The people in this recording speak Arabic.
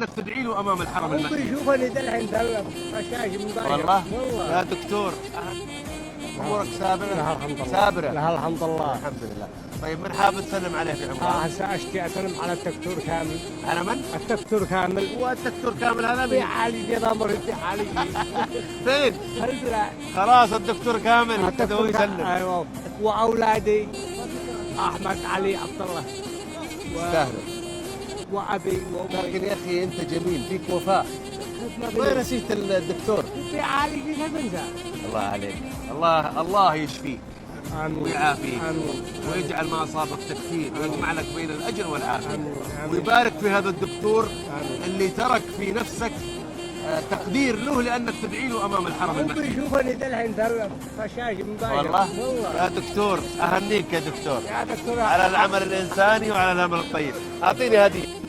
انك تدعي له امام الحرم المكي. بيشوفني ده الحين رشاش مضايق والله يا دكتور امورك سابره؟ لها الحمد لله. سابره لها الحمد لله. الحمد لله. طيب من حاب تسلم عليه في عمره؟ هسه اشتي اسلم على الدكتور كامل. على من؟ الدكتور كامل. والدكتور كامل هذا في حالي دي ضمر في حالي. فين؟ هلا خلاص الدكتور كامل هو يسلم. ايوه واولادي احمد علي عبد الله يستاهلوا. وابي لكن يا اخي انت جميل فيك وفاء. وين نسيت الدكتور؟ في حالي دي تنسى. الله عليك. الله يشفيك ويعافيك ويجعل ما أصابك تكفير ويجمع لك بين الأجر والعافية ويبارك في هذا الدكتور اللي ترك في نفسك تقدير له لأنك تدعي له أمام الحرم المكي. بيشوفني ده الحين رشاش مضايق. والله يا دكتور أهنيك يا دكتور يا دكتور على العمل الإنساني وعلى العمل الطيب. أعطيني هدية.